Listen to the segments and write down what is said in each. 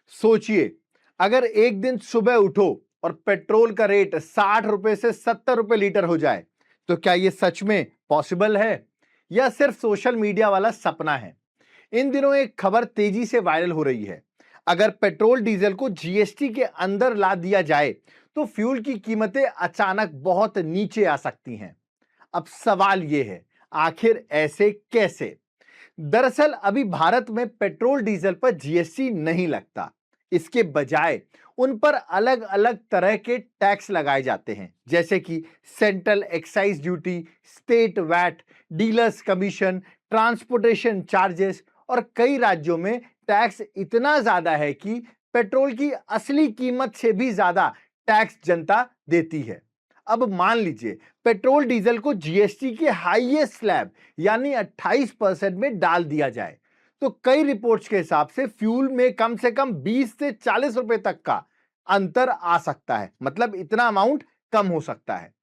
सोचिए, अगर एक दिन सुबह उठो और पेट्रोल का रेट 60 रुपए से 70 रुपए लीटर हो जाए, तो क्या यह सच में पॉसिबल है या सिर्फ सोशल मीडिया वाला सपना है? इन दिनों एक खबर तेजी से वायरल हो रही है। अगर पेट्रोल डीजल को जीएसटी के अंदर ला दिया जाए, तो फ्यूल की कीमतें अचानक बहुत नीचे आ सकती हैं। अब सवाल यह है, आखिर ऐसे कैसे? दरअसल अभी भारत में पेट्रोल डीजल पर जीएसटी नहीं लगता। इसके बजाय उन पर अलग अलग तरह के टैक्स लगाए जाते हैं, जैसे कि central excise duty, state VAT, dealers commission, transportation charges, और कई राज्यों में टैक्स इतना ज्यादा है कि पेट्रोल की असली कीमत से भी ज्यादा टैक्स जनता देती है। अब मान लीजिए पेट्रोल डीजल को जीएसटी के हाईएस्ट स्लैब यानी 28% में डाल दिया जाए, तो कई रिपोर्ट्स के हिसाब से फ्यूल में कम से कम 20 से 40 रुपए तक का अंतर आ सकता है। मतलब इतना अमाउंट कम हो सकता है।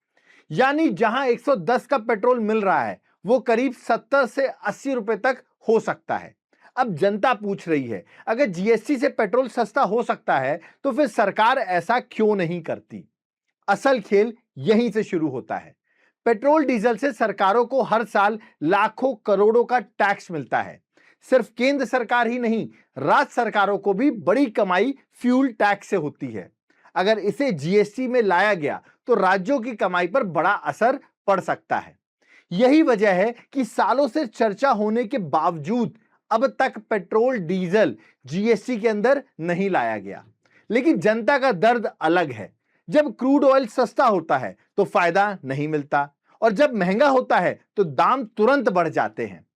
यानी जहां 110 का पेट्रोल मिल रहा है, वो करीब 70 से 80 रुपए तक हो सकता है। अब जनता पूछ रही है, अगर जीएसटी से पेट्रोल सस्ता हो सकता है, तो फिर सरकार ऐसा क्यों नहीं करती? असल खेल यहीं से शुरू होता है। पेट्रोल डीजल से सरकारों को हर साल लाखों करोड़ों का टैक्स मिलता है। सिर्फ केंद्र सरकार ही नहीं, राज्य सरकारों को भी बड़ी कमाई फ्यूल टैक्स से होती है। अगर इसे जीएसटी में लाया गया, तो राज्यों की कमाई पर बड़ा असर पड़ सकता है। यही वजह है कि सालों से चर्चा होने के बावजूद अब तक पेट्रोल डीजल जीएसटी के अंदर नहीं लाया गया। लेकिन जनता का दर्द अलग है। जब क्रूड ऑयल सस्ता होता है तो फायदा नहीं मिलता, और जब महंगा होता है तो दाम तुरंत बढ़ जाते हैं।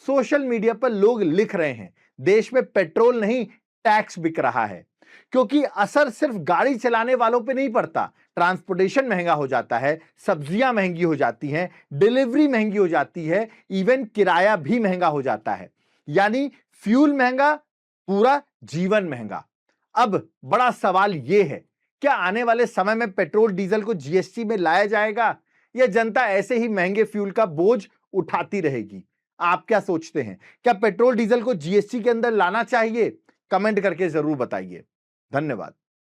सोशल मीडिया पर लोग लिख रहे हैं, देश में पेट्रोल नहीं टैक्स बिक रहा है, क्योंकि असर सिर्फ गाड़ी चलाने वालों पे नहीं पड़ता। ट्रांसपोर्टेशन महंगा हो जाता है, सब्जियां महंगी हो जाती हैं, डिलीवरी महंगी हो जाती है, इवन किराया भी महंगा हो जाता है। यानी फ्यूल महंगा, पूरा जीवन महंगा। अब बड़ा सवाल यह है, क्या आने वाले समय में पेट्रोल डीजल को जीएसटी में लाया जाएगा, या जनता ऐसे ही महंगे फ्यूल का बोझ उठाती रहेगी? आप क्या सोचते हैं? क्या पेट्रोल डीजल को जीएसटी के अंदर लाना चाहिए? कमेंट करके जरूर बताइए। धन्यवाद।